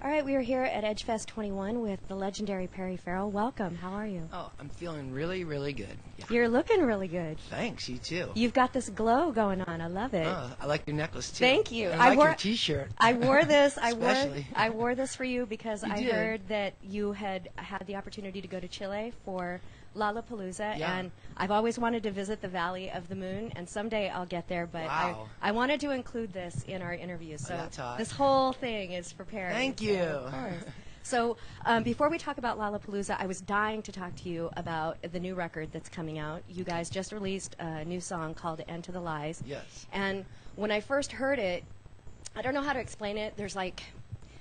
All right, we are here at Edgefest 21 with the legendary Perry Ferrell. Welcome. How are you? Oh, I'm feeling really, really good. Yeah. You're looking really good. Thanks, you too. You've got this glow going on. I love it. Oh, I like your necklace too. Thank you. I like your T-shirt. I wore this. Especially. I wore this for you because I did. heard that you had the opportunity to go to Chile for Lollapalooza, Yeah. and I've always wanted to visit the Valley of the Moon, and someday I'll get there. But Wow. I wanted to include this in our interview, so that's hot. this whole thing is for Perry. Thank you. Of course. So before we talk about Lollapalooza, I was dying to talk to you about the new record that's coming out. You guys just released a new song called End to the Lies. Yes. And when I first heard it, I don't know how to explain it. There's like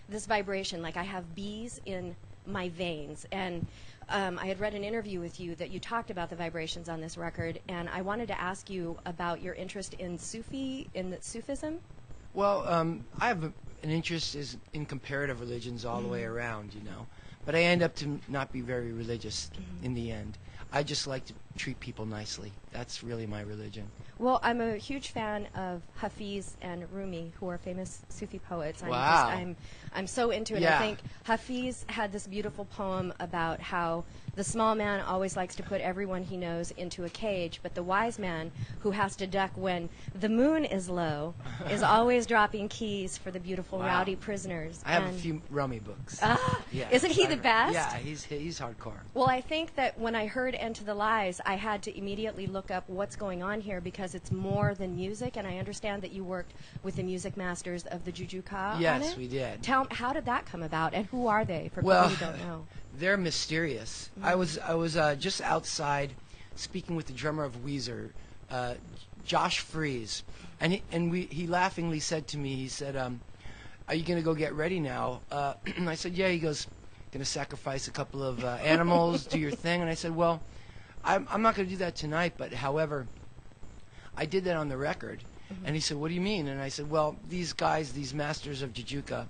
this vibration, like I have bees in my veins. And I had read an interview with you that you talked about the vibrations on this record, and I wanted to ask you about your interest in Sufism. Well, I have an interest in comparative religions all the way around, you know. But I end up to not be very religious in the end. I just like to treat people nicely. That's really my religion. Well, I'm a huge fan of Hafeez and Rumi, who are famous Sufi poets. Wow. I'm so into it. Yeah. I think Hafeez had this beautiful poem about how the small man always likes to put everyone he knows into a cage, but the wise man, who has to duck when the moon is low, is always dropping keys for the beautiful, rowdy prisoners. I have a few Rumi books. Yeah, isn't he the best? Yeah, he's hardcore. Well, I think that when I heard End to the Lies, I had to immediately look up what's going on here because it's more than music, and I understand that you worked with the music masters of the Jujuka on it. Yes, we did. How did that come about, and who are they, for Well, people who don't know? They're mysterious. I was just outside speaking with the drummer of Weezer, Josh Freeze, and he laughingly said to me, he said, "Are you going to go get ready now?" And I said, "Yeah." He goes, "Going to sacrifice a couple of animals, do your thing?" And I said, "Well, I'm not going to do that tonight, but however, I did that on the record." And he said, "What do you mean?" And I said, "Well, these guys, these masters of Jujuka,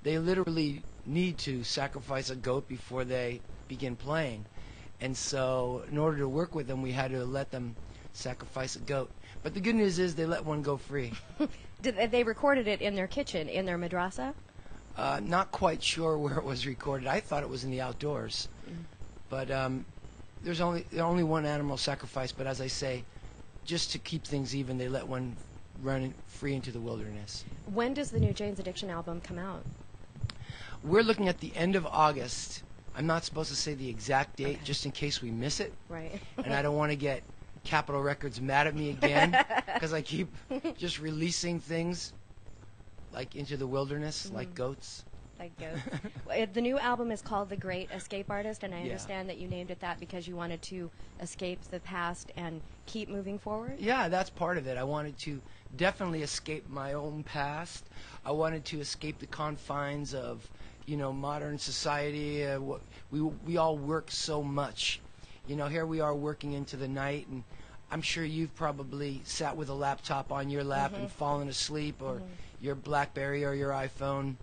they literally need to sacrifice a goat before they begin playing. And so in order to work with them, we had to let them sacrifice a goat. But the good news is they let one go free." They recorded it in their kitchen, in their madrasa? Not quite sure where it was recorded. I thought it was in the outdoors. But there's only one animal sacrifice, but as I say, just to keep things even, they let one run free into the wilderness. When does the new Jane's Addiction album come out? We're looking at the end of August. I'm not supposed to say the exact date, just in case we miss it. Right. And I don't want to get Capitol Records mad at me again, because I keep just releasing things like into the wilderness, like goats. Like goats. The new album is called The Great Escape Artist, and I understand that you named it that because you wanted to escape the past and keep moving forward? Yeah, that's part of it. I wanted to definitely escape my own past. I wanted to escape the confines of, modern society. We all work so much. Here we are working into the night, and I'm sure you've probably sat with a laptop on your lap and fallen asleep, or your BlackBerry or your iPhone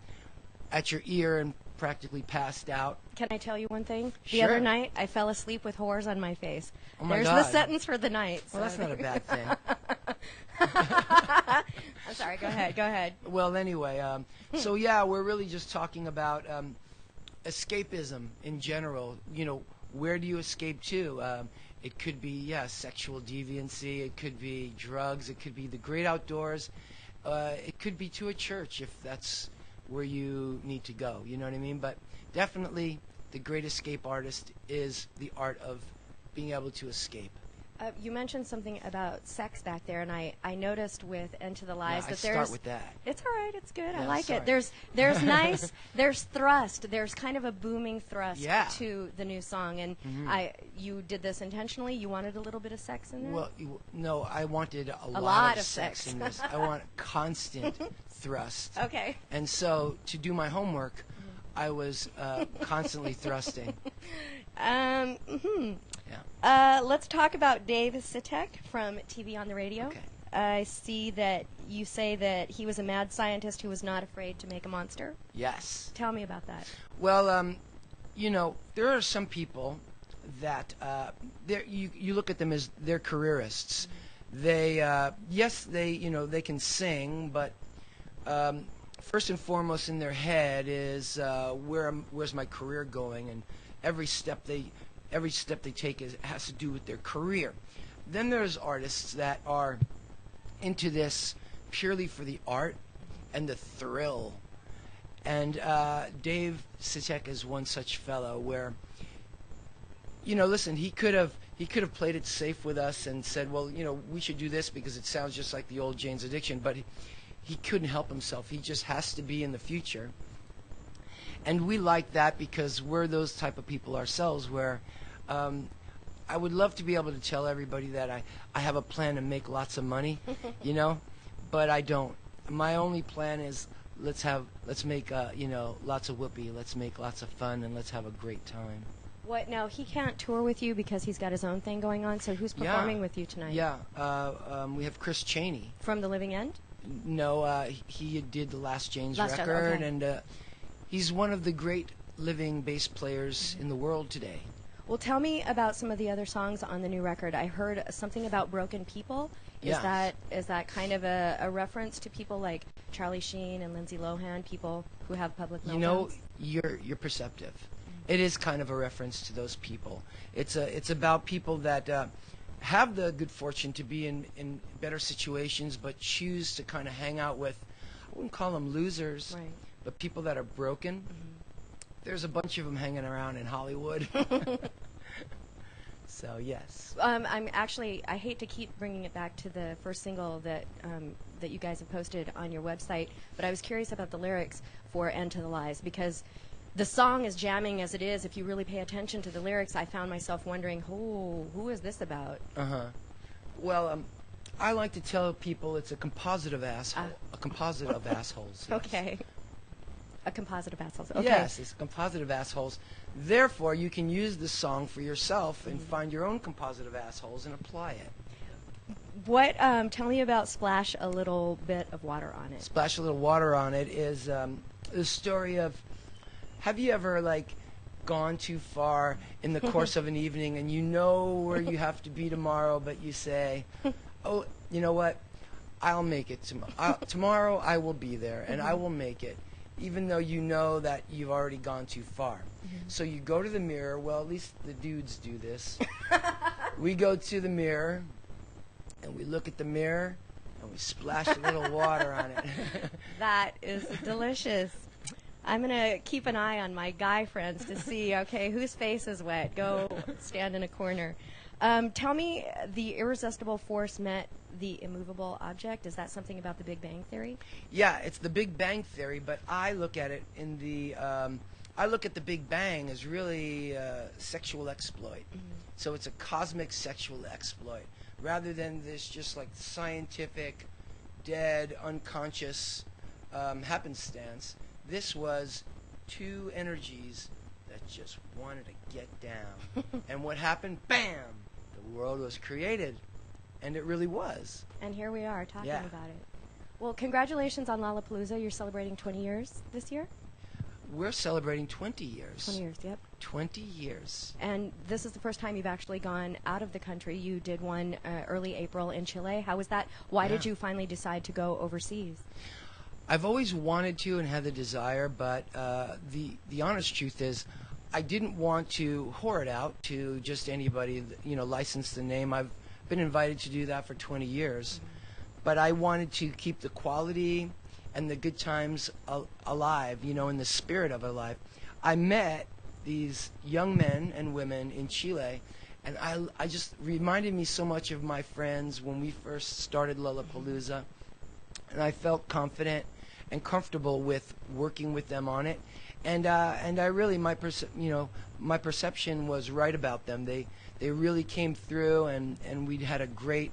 at your ear and practically passed out. Can I tell you one thing? Sure. The other night, I fell asleep with whores on my face. Oh my There's God. the sentence for the night. Well, that's not a bad thing. I'm sorry, go ahead. Well, anyway, so yeah, we're really just talking about escapism in general. Where do you escape to? It could be, sexual deviancy. It could be drugs. It could be the great outdoors. It could be to a church if that's where you need to go. You know what I mean? But definitely the great escape artist is the art of being able to escape. You mentioned something about sex back there, and I noticed with End to the Lies that start with that. It's all right. It's good. I Yeah, like sorry. it. There's nice. There's thrust. There's kind of a booming thrust to the new song, and you did this intentionally. You wanted a little bit of sex in there. Well, no, I wanted a lot of of sex in this. I want constant thrust. Okay. And so to do my homework, I was constantly thrusting. Let's talk about Dave Sitek from TV on the Radio. Okay. I see that you say that he was a mad scientist who was not afraid to make a monster. Yes. Tell me about that. Well, there are some people that you look at them as they're careerists. They they can sing, but first and foremost in their head is where's my career going, and every step they take has to do with their career. Then there's artists that are into this purely for the art and the thrill. And Dave Sitek is one such fellow where, listen, he could have played it safe with us and said, well, we should do this because it sounds just like the old Jane's Addiction, but he couldn't help himself. He just has to be in the future. And we like that because we're those type of people ourselves where I would love to be able to tell everybody that I have a plan to make lots of money, but I don't. My only plan is let's make lots of whoopee, let's make lots of fun, and let's have a great time. What now? He can't tour with you because he's got his own thing going on. So who's performing with you tonight? Yeah, we have Chaney from The Living End. No, he did the Last Jane's record, okay. And he's one of the great living bass players in the world today. Well, tell me about some of the other songs on the new record. I heard something about broken people. Is that kind of a reference to people like Charlie Sheen and Lindsay Lohan, people who have public meltdowns? You're perceptive. It is kind of a reference to those people. It's about people that have the good fortune to be in better situations, but choose to kind of hang out with, I wouldn't call them losers, right, but people that are broken. Mm-hmm. There's a bunch of them hanging around in Hollywood. So yes. I hate to keep bringing it back to the first single that you guys have posted on your website, but I was curious about the lyrics for "End to the Lies" because the song is jamming as it is. If you really pay attention to the lyrics, I found myself wondering, who is this about? Well, I like to tell people it's a composite of assholes. Yes. Okay. A composite of assholes. Okay. Yes, it's a composite of assholes. Therefore, you can use the song for yourself and find your own composite of assholes and apply it. Tell me about "Splash a Little Bit of Water on It." "Splash a Little Water on It" is the story of, have you ever gone too far in the course of an evening and you know where you have to be tomorrow, but you say, oh, you know what, I'll make it tomorrow. Tomorrow I will be there and I will make it, even though you know that you've already gone too far. So you go to the mirror. Well, at least the dudes do this. We go to the mirror and we look at the mirror and we splash a little water on it. That is delicious. I'm going to keep an eye on my guy friends to see, okay, whose face is wet. Go stand in a corner. Tell me, the irresistible force met the immovable object. Is that something about the Big Bang Theory? Yeah, it's the Big Bang Theory, but I look at it in the I look at the Big Bang as really sexual exploit. So it's a cosmic sexual exploit rather than this just scientific, dead, unconscious happenstance. This was two energies that just wanted to get down. And what happened? Bam! The world was created. And it really was. And here we are talking about it. Well, congratulations on Lollapalooza. You're celebrating 20 years this year? We're celebrating 20 years. 20 years, yep. 20 years. And this is the first time you've actually gone out of the country. You did one early April in Chile. How was that? Why did you finally decide to go overseas? I've always wanted to and had the desire, but the honest truth is I didn't want to whore it out to just anybody, license the name. I've been invited to do that for 20 years. But I wanted to keep the quality and the good times alive, in the spirit of alive. I met these young men and women in Chile, and I just reminded me so much of my friends when we first started Lollapalooza, and I felt confident and comfortable with working with them on it, and I really my perception was right about them. They really came through, and we had a great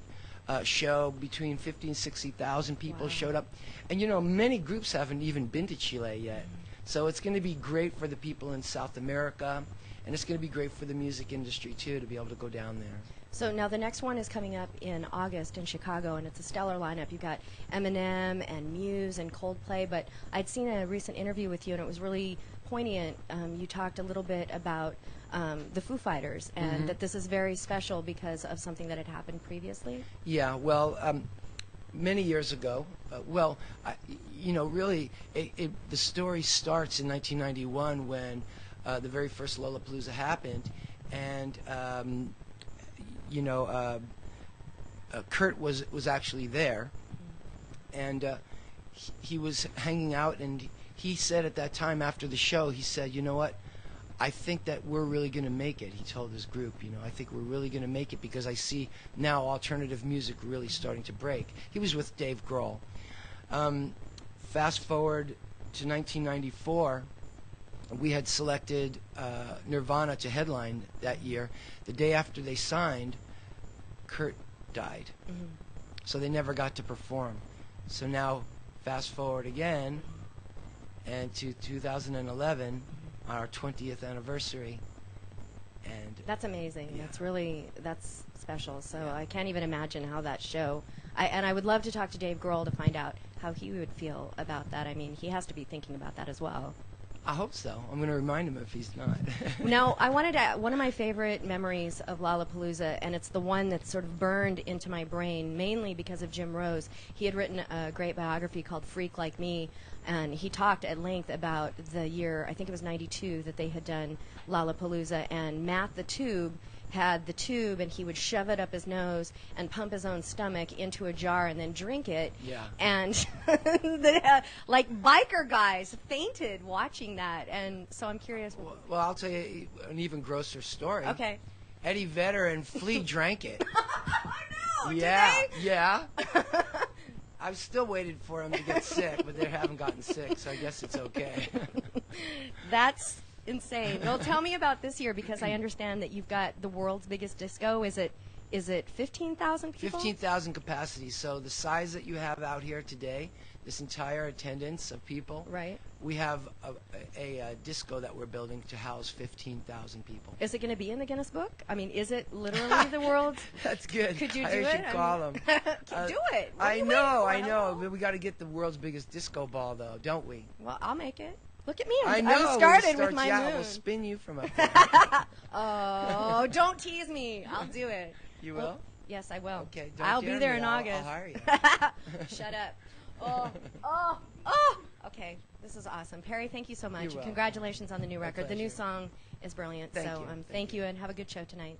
show. Between 50 and 60,000 people showed up, and many groups haven't even been to Chile yet. So it's going to be great for the people in South America, and it's going to be great for the music industry too to be able to go down there. So now the next one is coming up in August in Chicago, and it's a stellar lineup. You've got Eminem and Muse and Coldplay, but I'd seen a recent interview with you, and it was really poignant. You talked a little bit about the Foo Fighters, and that this is very special because of something that had happened previously. Yeah, well, many years ago. Well, really, the story starts in 1991 when the very first Lollapalooza happened, and Kurt was actually there, and he was hanging out, and he said at that time after the show, he said, "You know what? I think that we're really going to make it." He told his group, I think we're really going to make it because I see now alternative music really starting to break. He was with Dave Grohl. Fast forward to 1994, we had selected Nirvana to headline that year. The day after they signed, Kurt died. Mm-hmm. So they never got to perform. So now, fast forward again, and to 2011, our 20th anniversary, and that's amazing. Yeah. That's special. So Yeah. I can't even imagine how that show. I would love to talk to Dave Grohl to find out how he would feel about that. I mean, he has to be thinking about that as well. I hope so. I'm going to remind him if he's not. Now, I wanted to. One of my favorite memories of Lollapalooza, and it's the one that's sort of burned into my brain, mainly because of Jim Rose. He had written a great biography called Freak Like Me, and he talked at length about the year, I think it was 92, that they had done Lollapalooza, and Matt the Tube had the tube, and he would shove it up his nose and pump his own stomach into a jar and then drink it. Yeah. And like biker guys fainted watching that, and so I'm curious. Well, I'll tell you an even grosser story. Okay. Eddie Vedder and Flea drank it. Oh no! Yeah, Did they? yeah. I've still waited for them to get sick, but they haven't gotten sick, so I guess it's okay. That's insane. Well, tell me about this year, because I understand that you've got the world's biggest disco. Is it 15,000 people? 15,000 capacity. So the size that you have out here today, this entire attendance of people, Right. we have a disco that we're building to house 15,000 people. Is it going to be in the Guinness Book? I mean, is it literally the world's? That's good. Could you do I it? should call them. Do it. What are I you know, waiting I for? know. Hello? But we got to get the world's biggest disco ball, though, don't we? Well, I'll make it. Look at me. I know. I'm started with my yeah, moon. we'll spin you from up there. Oh, don't tease me. I'll do it. You will? Yes, I will. Okay. Don't I'll dare be there me. in I'll August. hire you. Shut up. Okay, this is awesome. Perry, thank you so much. You're welcome. Congratulations on the new My record. The new pleasure. song is brilliant. Thank so you. thank you, and have a good show tonight.